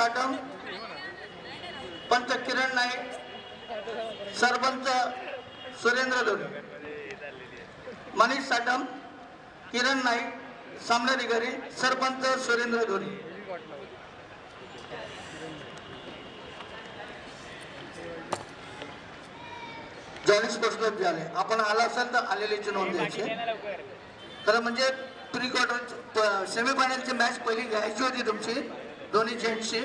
साटम, पंच किरण नाईक, सरपंच सुरेंद्र धोनी. मनीष साटम, किरण नाईक, सामनाधिकारी sarpanch Surendra Dhoni. Joint sports club झाले. आपण आला असाल तर आलेल्याची नोंद द्यायची. खरं म्हणजे प्री क्वार्टर सेमीफायनलची मॅच पहिली घ्यायची होती तुमची दोन्ही जेंट्सची.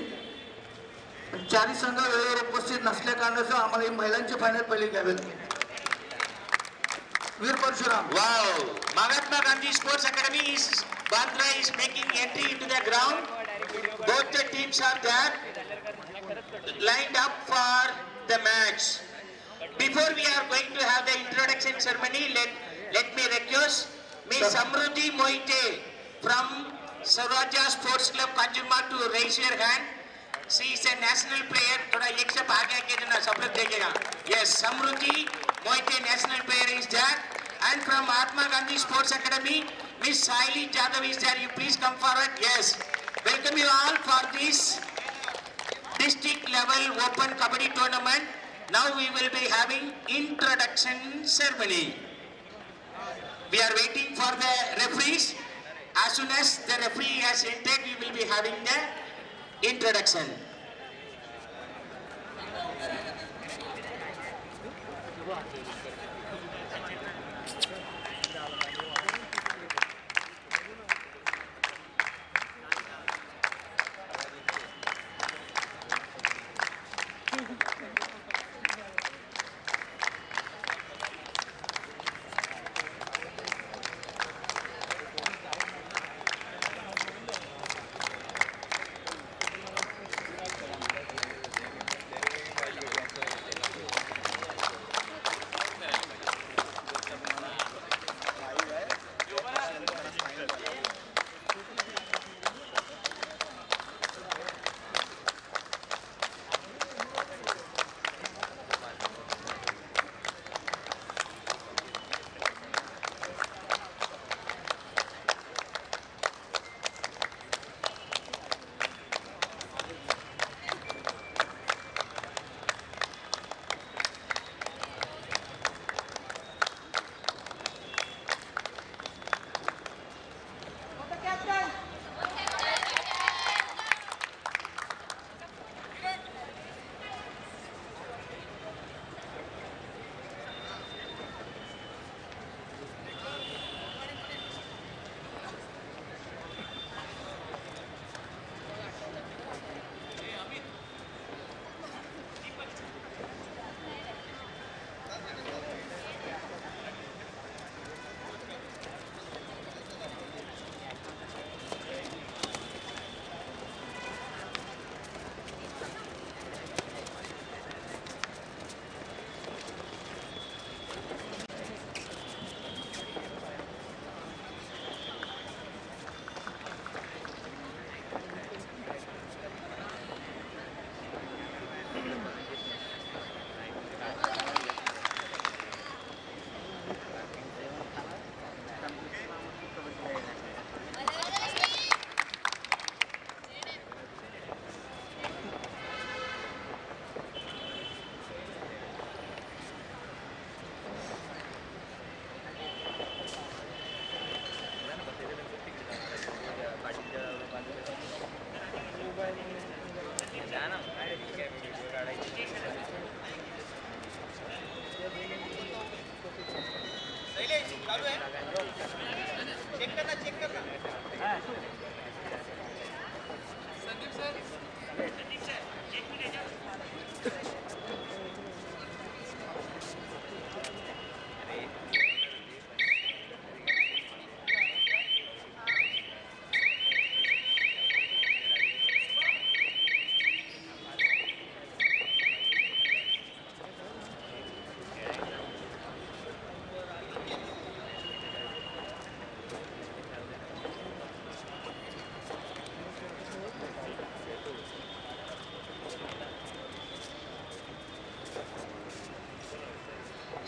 चारही संघ वेळेवर उपस्थित नसल्या कारणास्तव आम्हाला ही महिलांची फायनल पहिली घ्यावी लागली. वीर Parshuram. Wow! Mahatma Gandhi Sports Academy is Bandra is making entry into the ground. Both the teams are there, lined up for the match. Before we are going to have the introduction ceremony, let me request Miss Samruddhi Moite from Swarajya Sports Club Kanjurmarg to raise your hand. She is a national player. थोड़ा एक step आगे आके देना सब लोग देखेगा. Yes, Samruddhi Moite, national player is there. And from Mahatma Gandhi Sports Academy, Miss Saili Jadhav is there. You please come forward. Yes, welcome you all for this district level open kabaddi tournament. Now we will be having introduction ceremony. We are waiting for the referees. As soon as the referee has entered, we will be having the introduction.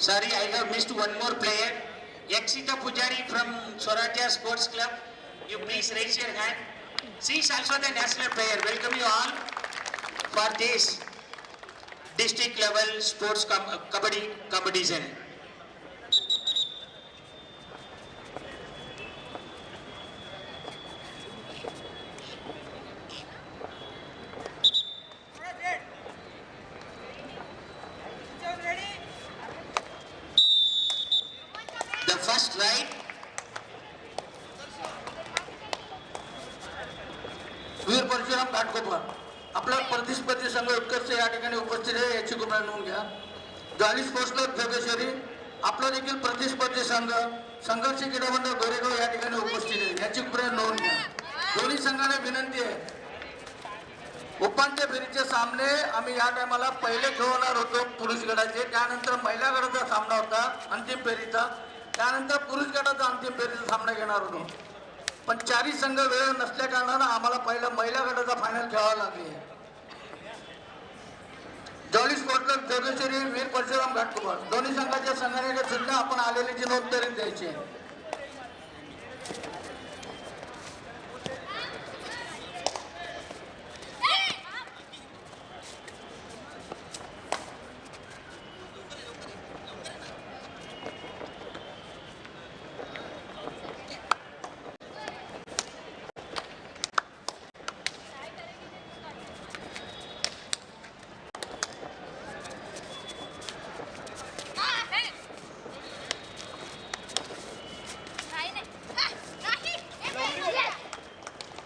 Sorry, I have missed one more player. Yakshita Pujari from Swarajya Sports Club. You please raise your hand. She is also the national player. Welcome you all. for this district level sports kabaddi competition. The first right, वीर परशुराम घाटकोपर आपला प्रतिस्पर्धी संघ उत्कर्ष या ठिकाणी उपस्थित आहे, याची कृपया नोंद घ्या. जॉली स्पोर्ट्स क्लब जोगेश्वरी आपला देखील प्रतिस्पर्धी संघ संघर्ष क्रीडा मंडळ गोरेगाव या ठिकाणी उपस्थित आहे, याची कृपया नोंद घ्या. दोन्ही संघांना विनंती आहे, उपांत्य फेरीचे सामने आम्ही या टायमाला पहिले खेळवणार होतो पुरुष गटाचे, त्यानंतर महिला गटाचा सामना होता अंतिम फेरीचा, त्यानंतर पुरुष गटाचा अंतिम फेरीचा सामना घेणार होतो. पण चारही संघ वेळ नसल्या कारणानं आम्हाला पहिला महिला गटाचा फायनल खेळावा लागले. जॉली स्पोर्ट्स क्लब जोगेश्वरी वीर परशुराम घाटकोपर दोन्ही संघाच्या संघाने सुद्धा आपण आलेली नोंद करून द्यायची.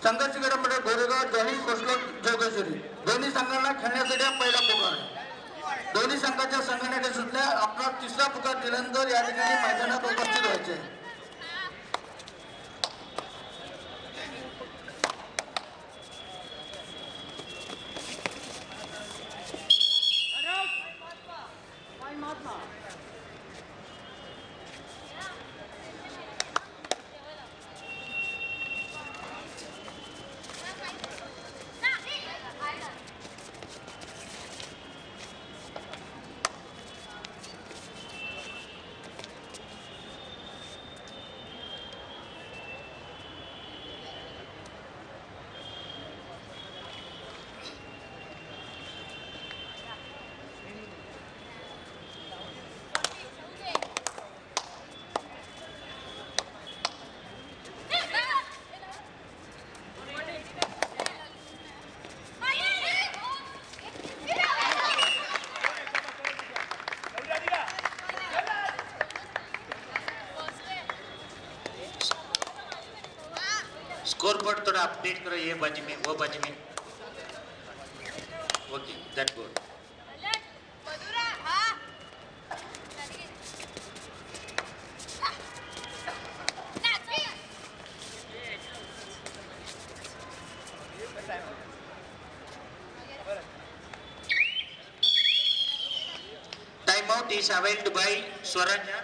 संघर्ष क्रीडा मंडळ Goregaon jolly sports club Jogeshwari दोन्ही संघांना खेळण्यासाठी हा पहिला पुकार आहे. दोन्ही संघाच्या संघटनेने सुद्धा आपला तिसरा पुकार दिल्यानंतर या ठिकाणी मैदानात उपस्थित व्हायचे. स्कोर बोर्ड थोड़ा अपडेट करो, ये बाजू में वो बाजू में. Okay, that good. Time out is availed by Swarajya.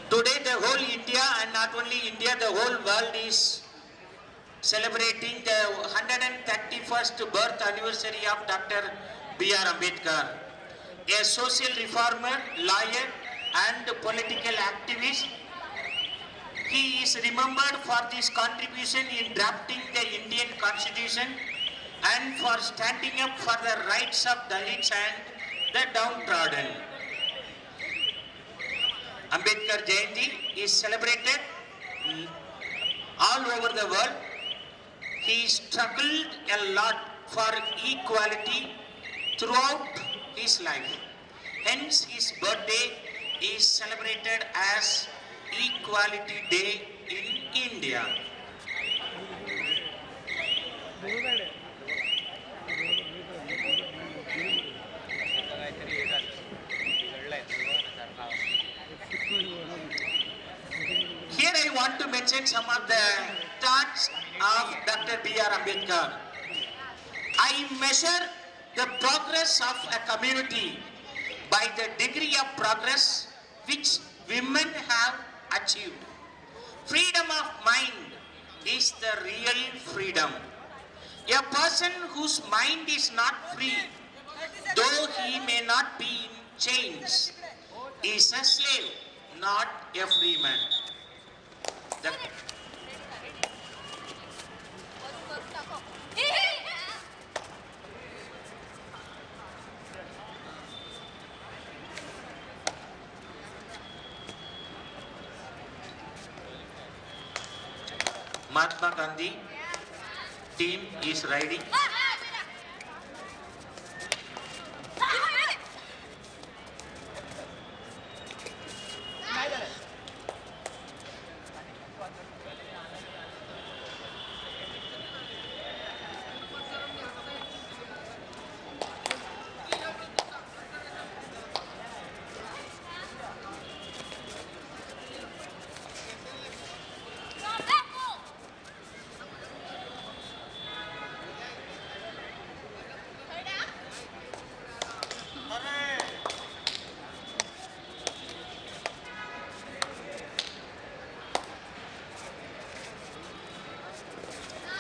Today the whole India, and not only India, the whole world is celebrating the 131st birth anniversary of Dr. B.R. Ambedkar, a social reformer, lawyer and political activist. He is remembered for his contribution in drafting the Indian Constitution and for standing up for the rights of Dalits and the downtrodden. Ambedkar Jayanti is celebrated all over the world. He struggled a lot for equality throughout his life. Hence his birthday is celebrated as Equality Day in India. Here I want to mention some of the thoughts of Dr. B.R. Ambedkar. I measure the progress of a community by the degree of progress which women have achieved. Freedom of mind is the real freedom. A person whose mind is not free, though he may not be in chains, is a slave, not a free man. The Mahatma Gandhi team is riding.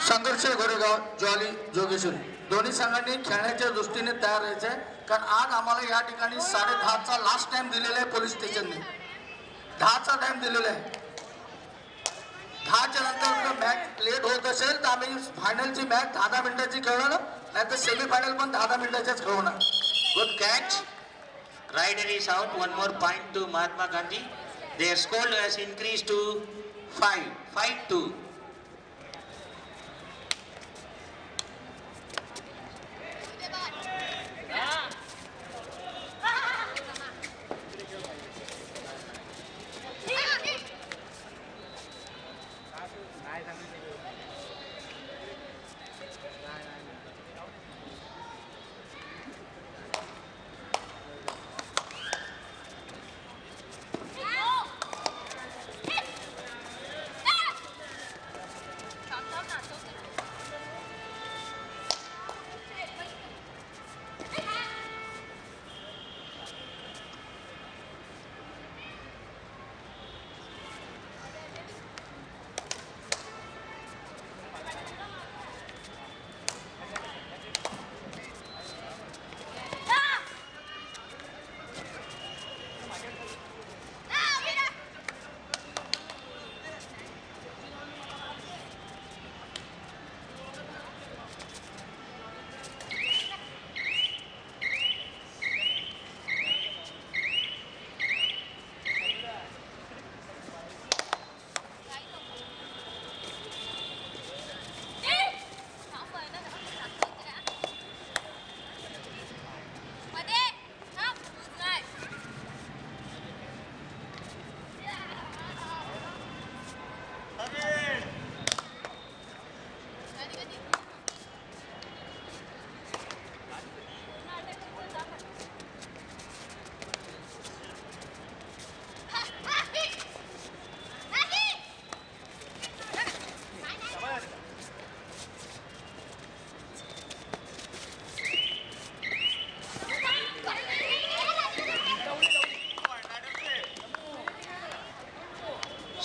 संघर्ष Goregaon jolly Jogeshwari दोन्ही संघांनी खेळण्याच्या दृष्टीने तयार राहायचं आहे, कारण आज आम्हाला या ठिकाणी 10:30चा लास्ट टाइम दिलेला आहे पोलीस स्टेशनने. 10चा टाइम दिलेला आहे. 10च्या नंतर मॅच लेट होत असेल तर आम्ही फायनलची मॅच 10 मिनिटाची खेळणार, नाही तर सेमीफायनल पण 10 मिनिटाच्याच खेळवणार. Good catch. Rider is out. One more point to Mahatma Gandhi. Their score has increased to 5-2.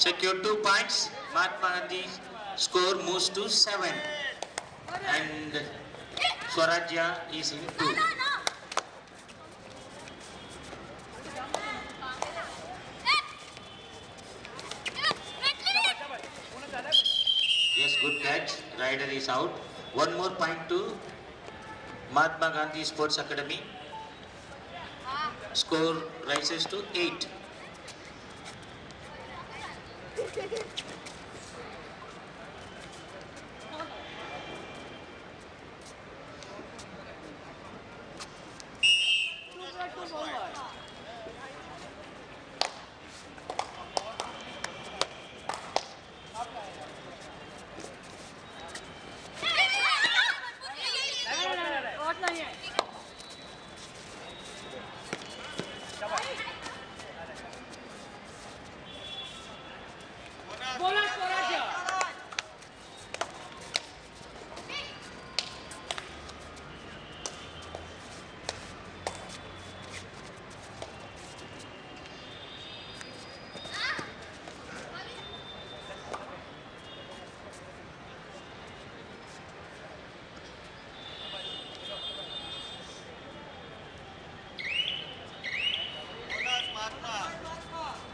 Secure 2 points. Mahatma Gandhi score moves to 7. And Swarajya is in 2. Yes, good catch. Rider is out. One more point to Mahatma Gandhi Sports Academy. Score rises to 8.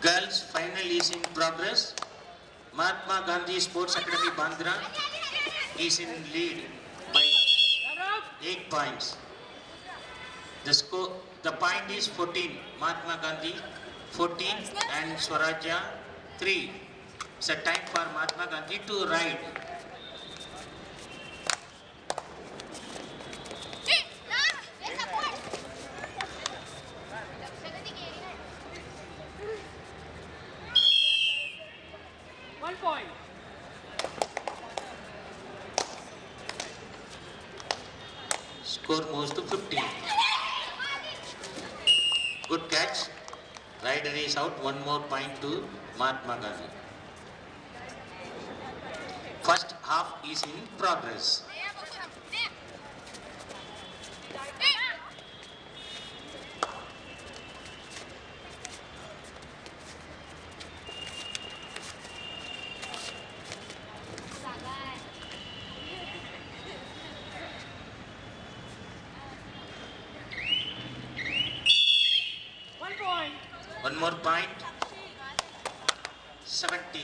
Girls final is in progress. Mahatma Gandhi Sports Academy Bandra is in lead by 8 points. The point is 14. Mahatma Gandhi 14 and Swarajya 3. It's a time for Mahatma Gandhi to ride. Score moves to 15. Good catch. Rider is out. One more point to Mahatma Gandhi. First half is in progress. One more point. 17.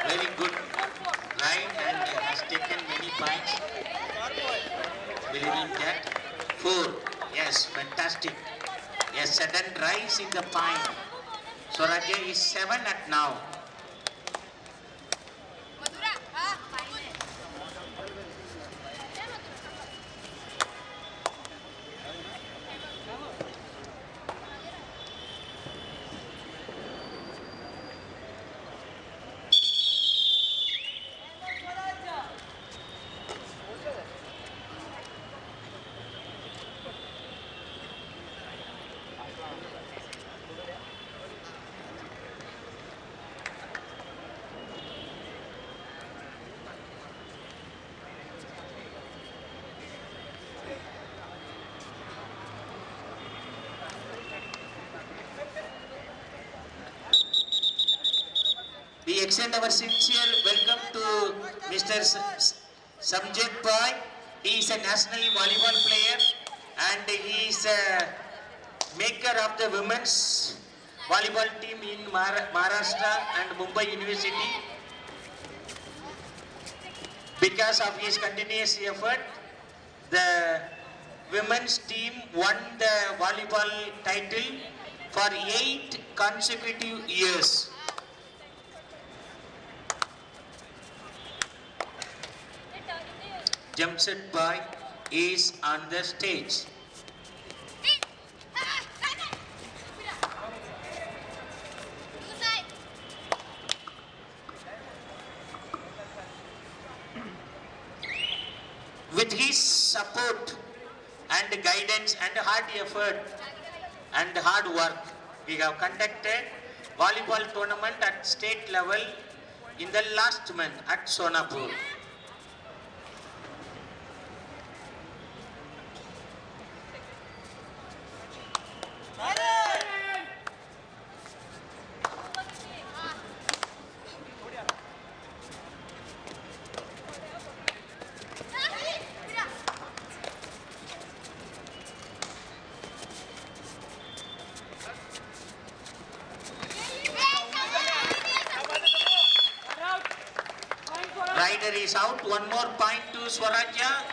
Very good ride and has taken many points. Believing that. 4. Yes, fantastic. Yes, sudden rise in the point. Swarajya is 7 at now. We extend our sincere welcome to Mr. Samjit Pai. He is a national volleyball player and he is a maker of the women's volleyball team in Maharashtra and Mumbai University. Because of his continuous effort, the women's team won the volleyball title for 8 consecutive years. Jamshedji Pai is on the stage. With his support and guidance and hard effort and hard work, we have conducted volleyball tournament at state level in the last month at Sonapur. Rider is out. One more point to Swarajya.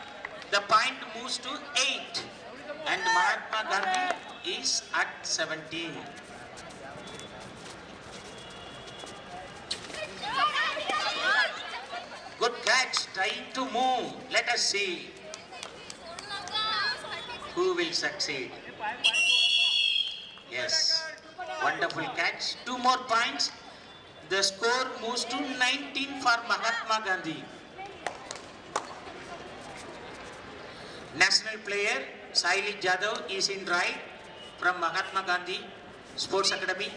The point moves to 8. And Mahatma Gandhi is at 17. Good catch. Trying to move. Let us see who will succeed. Yes. Wonderful catch. 2 more points. The score moves to 19 for Mahatma Gandhi. National player Saili Jadhav is in right from Mahatma Gandhi Sports Academy.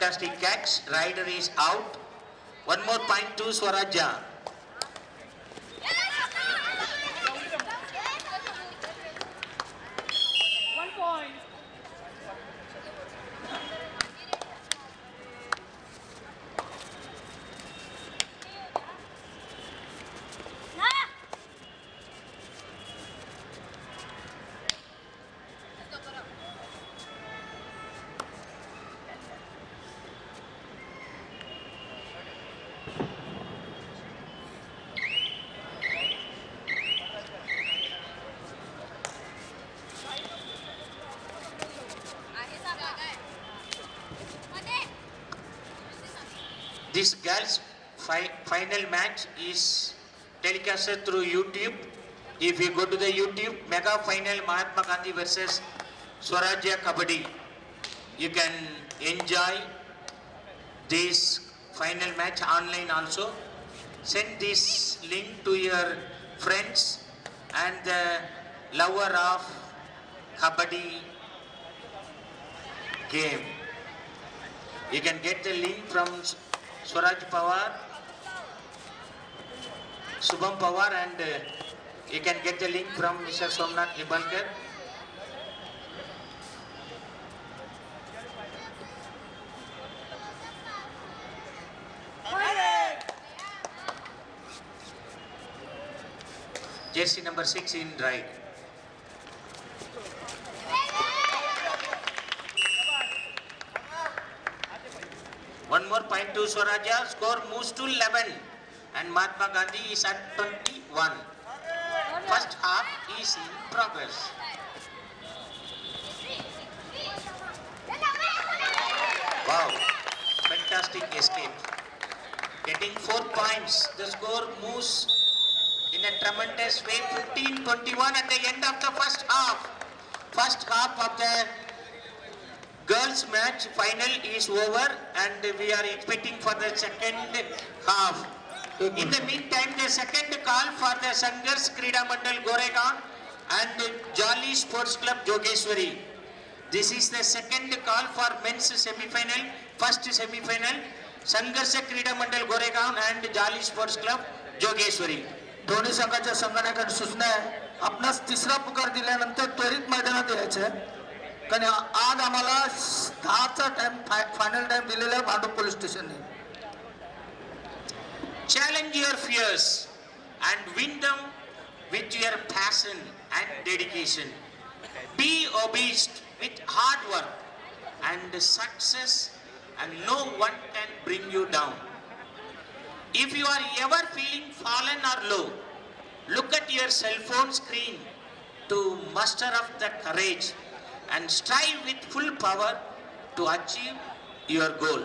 fantastic catch. Rider is out. One more point to Swarajya. This girls' final match is telecasted through YouTube. If you go to the YouTube, mega final Mahatma Gandhi versus Swarajya Kabaddi, you can enjoy this final match online also. Send this link to your friends and the lover of Kabaddi game. You can get the link from Swaraj Pawar, Subham Pawar, and you can get the link from Mr. Somnath Nibalkar. Jersey number 6 in right. One more point to Swarajya. Score moves to 11 and Mahatma Gandhi is at 21. First half is in progress. Wow, fantastic escape. Getting 4 points. The score moves in a tremendous way. 15-21 at the end of the first half. First half of the girls match final is over and we are expecting for the second half. In the meantime, the second call for the Sangars Krida Mandal Goregaon and Jolly Sports Club Jogeshwari. This is the second call for men's semi-final, first semi-final, Sangars Krida Mandal Goregaon and Jolly Sports Club Jogeshwari. दोन्ही संघाच्या संघटनाकडे सूचना आहे, आपणास तिसरा पुकार दिल्यानंतर त्वरित मैदानात यायचं आहे. कारण आज आम्हाला 10चा टाइम फायनल टाइम दिलेला आहे भांडूप पोलीस स्टेशनने. Challenge your fears and win them with your passion and dedication. Be obsessed with hard work and success, and no one can bring you down. If you are ever feeling fallen or low, look at your cell phone screen to muster up the courage and strive with full power to achieve your goal.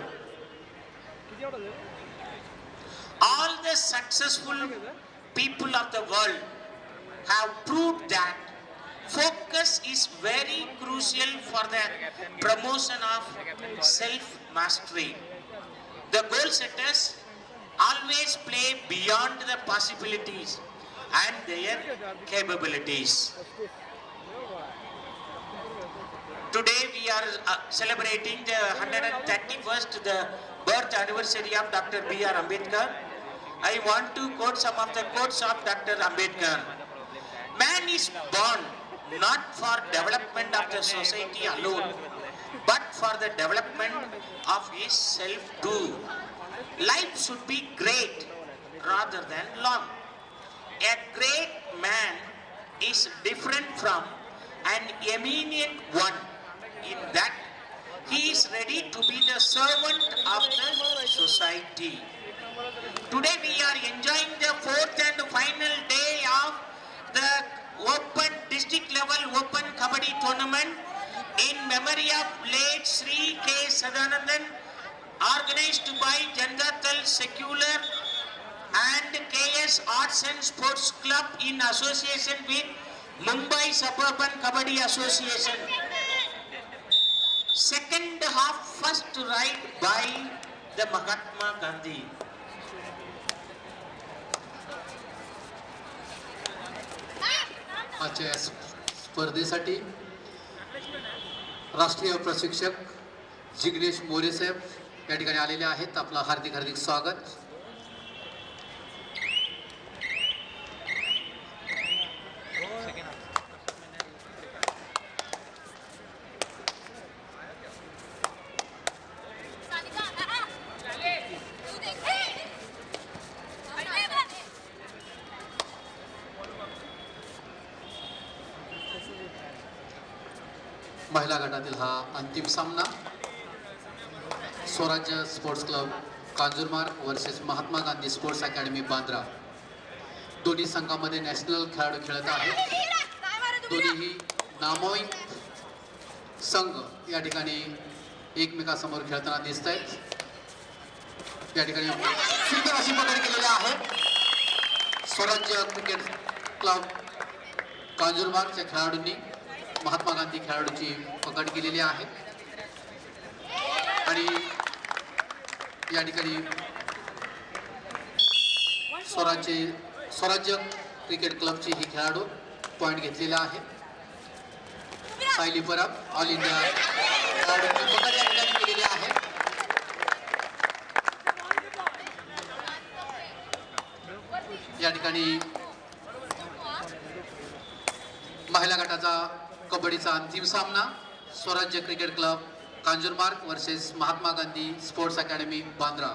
All the successful people of the world have proved that focus is very crucial for the promotion of self-mastery. The goal setters always play beyond the possibilities and their capabilities. Today we are celebrating the 131st the birth anniversary of Dr. B.R. Ambedkar. I want to quote some of the quotes of Dr. Ambedkar. Man is born not for development of the society alone, but for the development of his self too. Life should be great rather than long. A great man is different from an eminent one in that he is ready to be the servant of the society. Today we are enjoying the 4th and final day of the Open District Level Open Kabaddi Tournament in memory of late Sri K. Sadanandan, organized by Jandatal Secular and KS Arts and Sports Club in association with Mumbai Suburban Kabaddi Association. Second half first ride by the Mahatma Gandhi. आजच्या स्पर्धेसाठी राष्ट्रीय प्रशिक्षक जिग्नेश मोरे साहेब या ठिकाणी आलेले आहेत. आपलं हार्दिक हार्दिक स्वागत. महिला गटातील हा अंतिम सामना स्वराज्य स्पोर्ट्स क्लब कांजूरमार्ग वर्सेस महात्मा गांधी स्पोर्ट्स अकॅडमी बांद्रा. दोन्ही संघामध्ये नॅशनल खेळाडू खेळत आहेत. दोन्हीही नामवंत संघ या ठिकाणी एकमेकांसमोर खेळताना दिसत आहेत. या ठिकाणी सुंदर अशी पकड केलेली आहे. स्वराज्य क्रिकेट क्लब कांजूरमार्गच्या खेळाडूंनी महात्मा गांधी खेळाडूची पकड केलेली आहे आणि या ठिकाणी स्वराज्य क्रिकेट क्लबची ही खेळाडू पॉइंट घेतलेला आहे. सायली परब ऑल इंडिया खेळाडूंची पकड या ठिकाणी केलेली आहे. या ठिकाणी महिला गटाचा कबड्डीचा अंतिम सामना स्वराज्य क्रिकेट क्लब कांजूरमार्ग वर्सेस महात्मा गांधी स्पोर्ट्स अकॅडमी बांद्रा.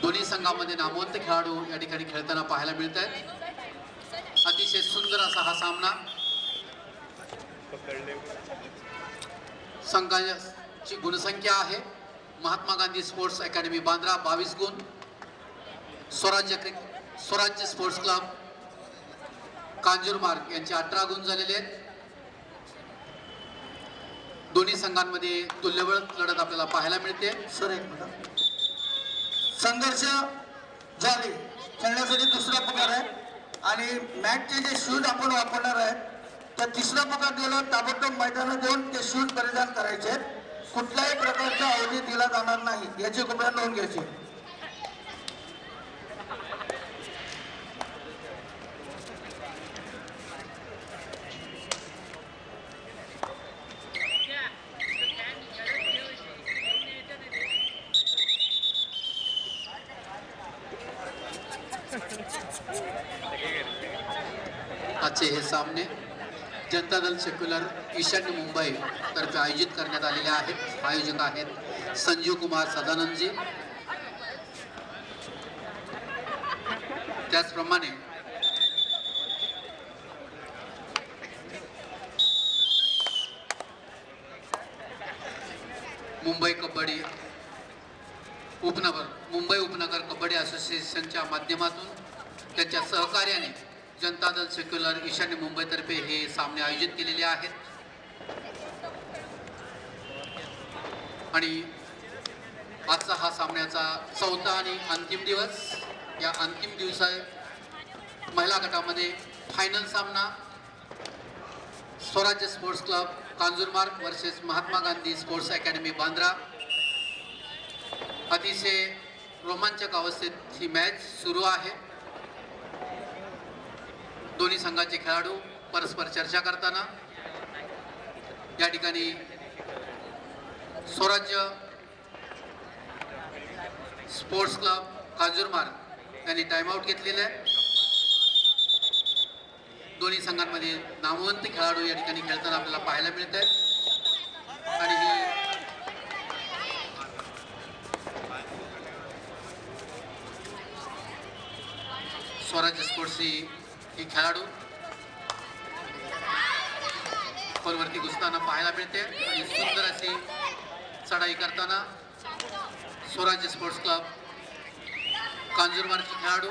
दोन्ही संघामध्ये नामवंत खेळाडू या ठिकाणी खेळताना पाहायला मिळत आहेत. अतिशय सुंदर असा हा सामना. संघाची गुणसंख्या आहे महात्मा गांधी स्पोर्ट्स अकॅडमी बांद्रा 22 गुण, स्वराज्य स्पोर्ट्स क्लब कांजूरमार्ग यांचे 18 गुण झालेले आहेत. दोन्ही संघांमध्ये तुल्यबळ लढत आपल्याला पाहायला मिळते. सर एक मिनिट. संघर्ष झाले खेळण्यासाठी दुसरा प्रकार आहे आणि मॅचचे जे शूज आपण वापरणार आहेत तर तिसरा प्रकार दिला ताबडतोब मैदानात देऊन ते शूज परिधान करायचे. कुठल्याही प्रकारचा अवधी दिला जाणार नाही याची कृपया नोंद घ्यायची. आजचे हे सामने जनता दल सेक्युलर ईशान्य मुंबई तर्फे आयोजित करण्यात आलेले आहेत. आयोजक आहेत संजीव कुमार सदानंदजी. त्याचप्रमाणे मुंबई उपनगर कबड्डी असोसिएशनच्या माध्यमातून त्यांच्या सहकार्याने जनता दल सेक्युलर ईशान्य मुंबईतर्फे हे सामने आयोजित केलेले आहेत. आणि आजचा हा सामन्याचा चौथा आणि अंतिम दिवस. या अंतिम दिवसात महिला गटामध्ये फायनल सामना स्वराज्य स्पोर्ट्स क्लब कांजूरमार्ग वर्सेस महात्मा गांधी स्पोर्ट्स अकॅडमी बांद्रा. अतिशय रोमांचक अवस्थेत ही मॅच सुरू आहे. दोन्ही संघाचे खेळाडू परस्पर चर्चा करताना या ठिकाणी स्वराज्य स्पोर्ट्स क्लब कांजूरमार्ग यांनी टाइमआउट घेतलेला आहे. दोन्ही संघांमध्ये नामवंत खेळाडू या ठिकाणी खेळताना आपल्याला पाहायला मिळत आहेत आणि ही स्वराज्य स्पोर्ट्सची ही खेळाडू खोलवरती घुसताना पाहायला मिळते आणि सुंदर अशी चढाई करताना स्वराज्य स्पोर्ट्स क्लब कांजूरमार्गची खेळाडू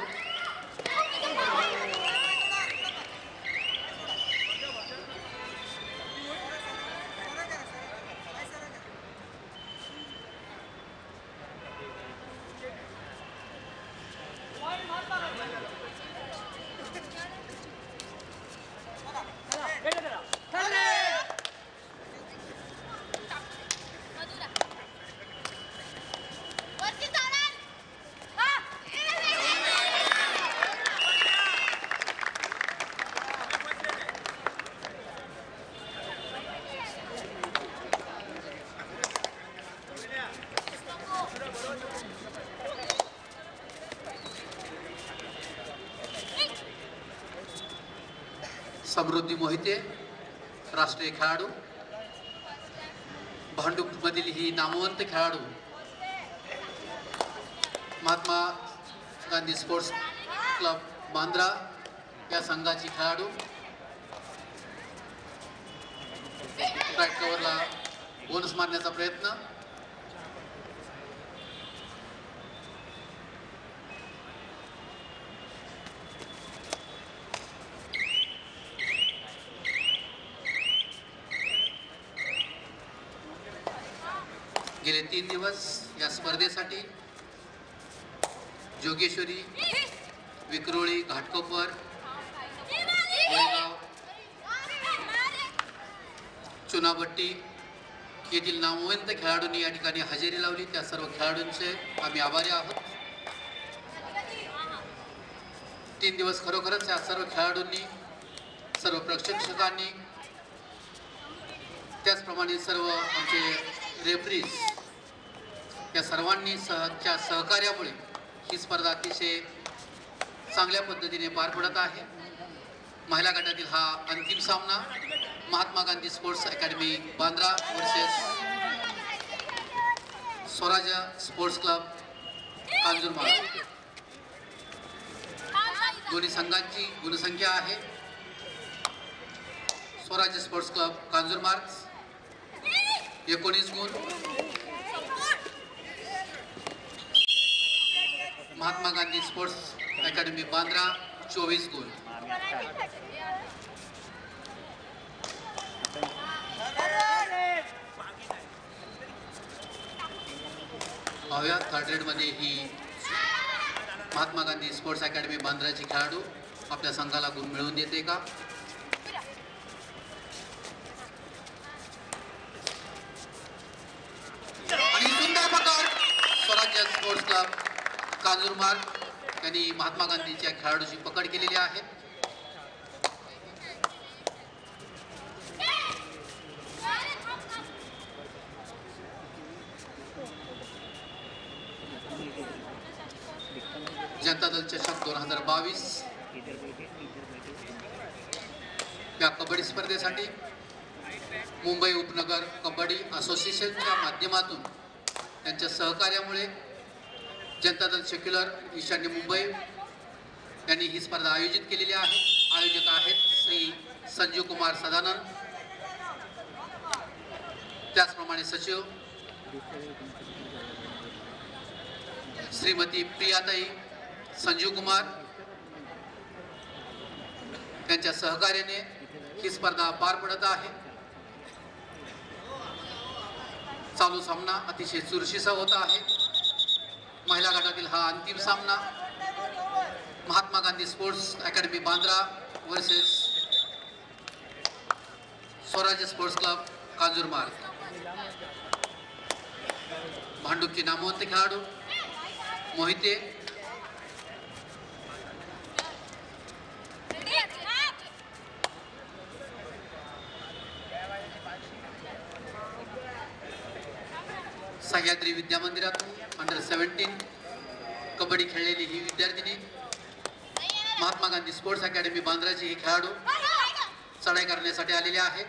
समृद्धी मोहिते राष्ट्रीय खेळाडू, भांडूपमधील ही नामवंत खेळाडू, महात्मा गांधी स्पोर्ट्स क्लब बांद्रा या संघाची खेळाडू. स्ट्राईक कव्हरला बोनस मारण्याचा प्रयत्न. गेले 3 दिवस या स्पर्धेसाठी जोगेश्वरी, विक्रोळी, घाटकोपर, चुनाभट्टी येथील नामवंत खेळाडूंनी या ठिकाणी हजेरी लावली. त्या सर्व खेळाडूंचे आम्ही आभारी आहोत. 3 दिवस खरोखरच या सर्व खेळाडूंनी, सर्व प्रशिक्षकांनी, त्याचप्रमाणे सर्व आमचे रेफरीज या सर्वांनी सहकार्यामुळे ही स्पर्धा अतिशय चांगल्या पद्धतीने पार पडत आहे. महिला गटातील हा अंतिम सामना Mahatma Gandhi sports academy Bandra versus Swarajya sports club Kanjurmarg. दोन्ही संघांची गुणसंख्या आहे. स्वराज्य स्पोर्ट्स क्लब कांजूरमार्ग 19 गुण, महात्मा गांधी स्पोर्ट्स अकॅडमी बांद्रा 24 गुण. पाहूया थर्ड रेडमध्ये ही महात्मा गांधी स्पोर्ट्स अकॅडमी बांद्राची खेळाडू आपल्या संघाला गुण मिळवून देते का. आणि सुंदर पकड स्वराज्य स्पोर्ट्स क्लब कांजूरमार्ग यांनी महात्मा गांधीच्या खेळाडूची पकड केलेली आहे. जनता दल चषक 2022 या कबड्डी स्पर्धेसाठी मुंबई उपनगर कबड्डी असोसिएशनच्या माध्यमातून त्यांच्या सहकार्यामुळे जनता दल सेक्युलर ईशान्य मुंबई यांनी ही स्पर्धा आयोजित केलेली आहे. आयोजक आहेत श्री संजीव कुमार सदानंद, त्याचप्रमाणे सचिव श्रीमती प्रियाताई संजीव कुमार यांच्या सहकार्याने ही स्पर्धा पार पडत आहे. चालू सामना अतिशय चुरशीचा होता आहे. महिला गटातील हा अंतिम सामना Mahatma Gandhi sports academy Bandra versus Swarajya sports club Kanjurmarg. भांडूपचे नामवंत खेळाडू मोहिते, सह्याद्री विद्या मंदिरातून अंडर 17 कबड्डी खेळलेली ही विद्यार्थिनी महात्मा गांधी स्पोर्ट्स अकॅडमी बांद्राची ही खेळाडू चढाई करण्यासाठी आलेले आहे.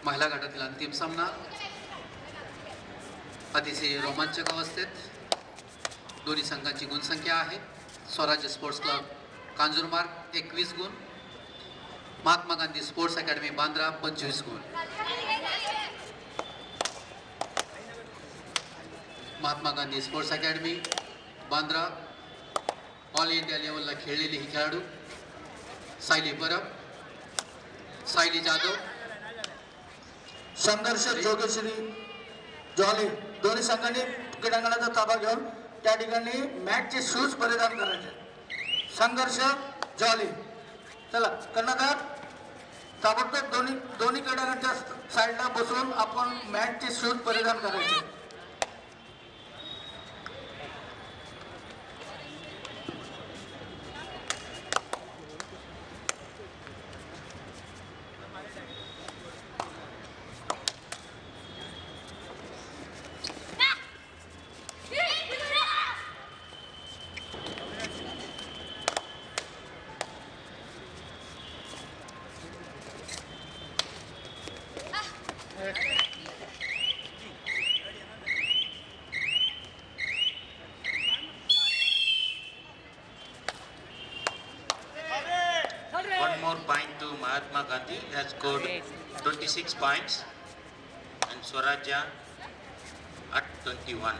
महिला गटातील अंतिम सामना अतिशय रोमांचक अवस्थेत. दोन्ही संघांची गुणसंख्या आहे. स्वराज्य स्पोर्ट्स क्लब कांजूरमार्ग 21 गुण, महात्मा गांधी स्पोर्ट्स अकॅडमी बांद्रा 25 गुण. Mahatma Gandhi sports academy Bandra all India लेवलला खेळलेली ही खेळाडू सायली परब, सायली जाधव. संघर्ष जोगेश्वरी जॉली दोन्ही संघांनी क्रीडांगणाचा ताबा घेऊन त्या ठिकाणी मॅचचे शूज परिधान करायचे. संघर्ष जॉली चला कर्णधार ताबडतोब दोन्ही क्रीडांगणाच्या साईडला बसून आपण मॅचचे शूज परिधान करायचे. One more point to Mahatma Gandhi, has scored 26 points and Swarajya at 21.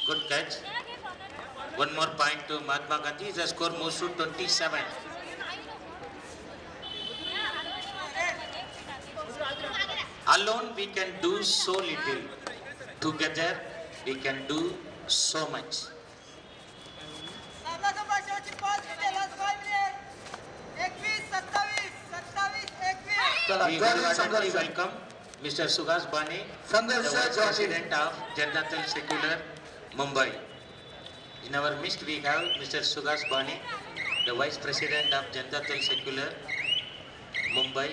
Good catch. One more point to Mahatma Gandhi, the score moves to 27. Alone we can do so little. Together we can do so much. चला We jolly wholeheartedly संघर्ष welcome Mr. Sugas Bane, the संघर्ष Vice jolly President of Janata Dal Secular, Mumbai. In our midst we have Mr. Sugas Bane, the Vice President of Janata Dal Secular, Mumbai.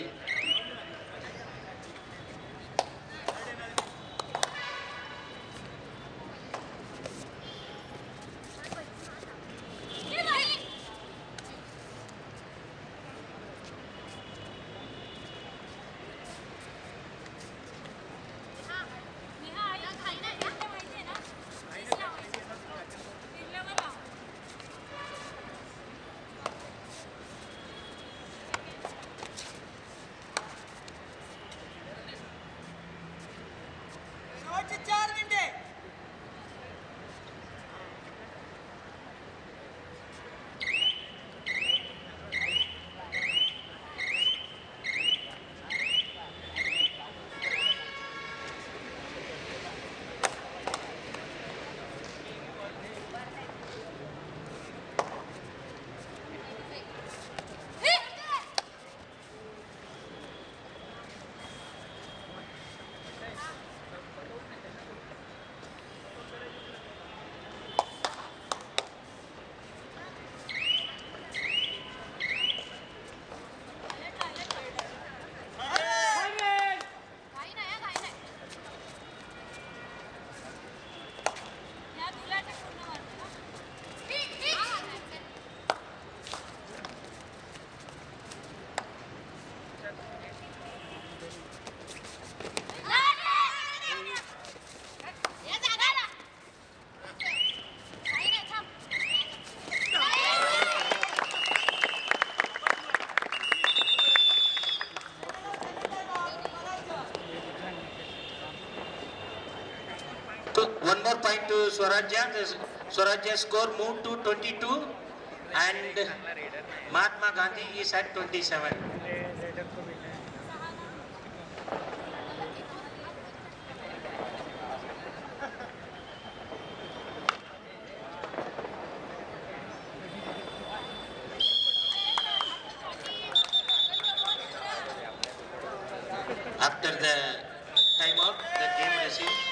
One more point to Swarajya. The Swarajya score moved to 22 and Mahatma Gandhi is at 27. After the timeout, the game resumes.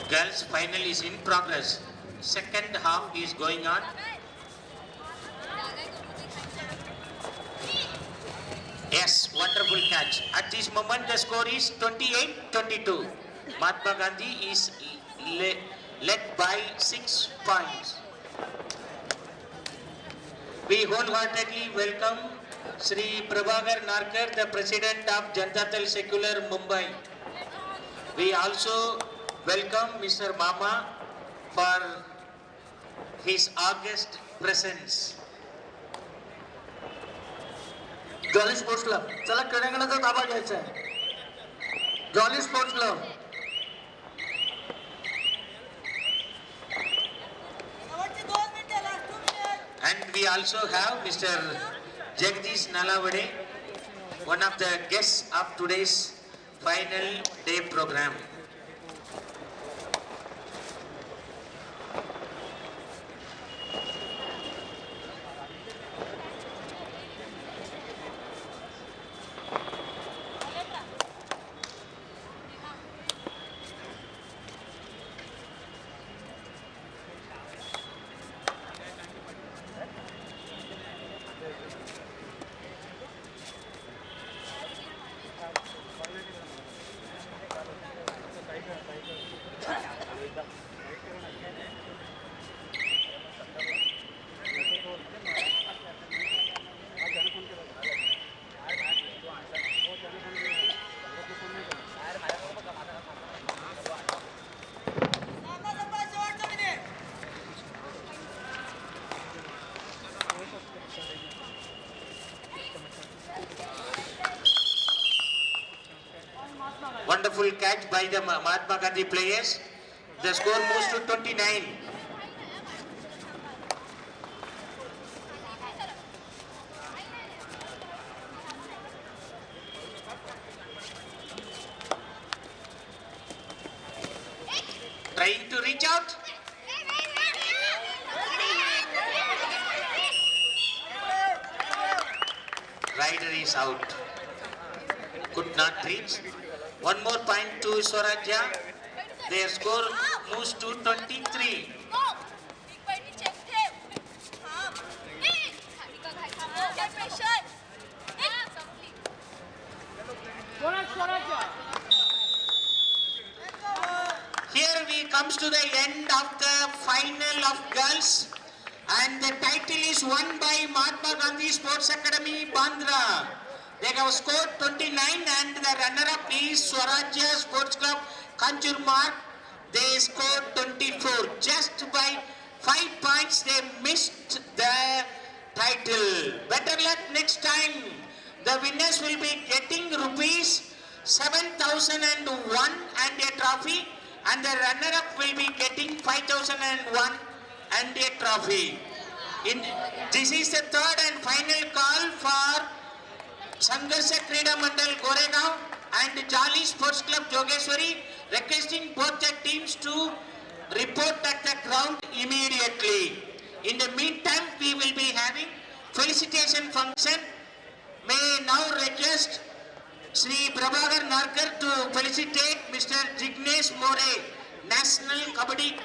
Girls final is in progress. Second half is going on. Yes, wonderful catch. At this moment the score is 28-22. Mahatma Gandhi is led by 6 points. We wholeheartedly welcome Sri Prabhakar Narkar, the President of Janata Dal Secular Mumbai. We also welcome Mr. Mama for his august presence. Jolly sports club चला क्रीडांगणाचा ताबा घ्यायचा आहे jolly sports club And we also have Mr. Jagdish Nalavade, one of the guests of today's final day program. Wonderful catch by the Mahatma Gandhi players. The score moves to 29. Trying to reach out. Rider is out. Could not reach. One more point to Swarajya. Their score moves to 23. Here we comes to the end of the final of girls, and the title is won by Mahatma Gandhi Sports Academy, Bandra. They have scored 29 and the runner-up is Swarajya Sports Club, Kanjurmarg. They scored 24. Just by 5 points they missed the title. Better luck next time. The winners will be getting rupees 7,001 and a trophy, and the runner-up will be getting 5,001 and a trophy. This is the third and final call for Sangharsha Krida Mandal Goregaon and Jolly Sports Club Jogeshwari, requesting both the teams to report at the ground immediately. In the meantime, we will be having felicitation function. May now request Sri Prabhakar Narkar to felicitate Mr. Jignesh More, National Kabaddi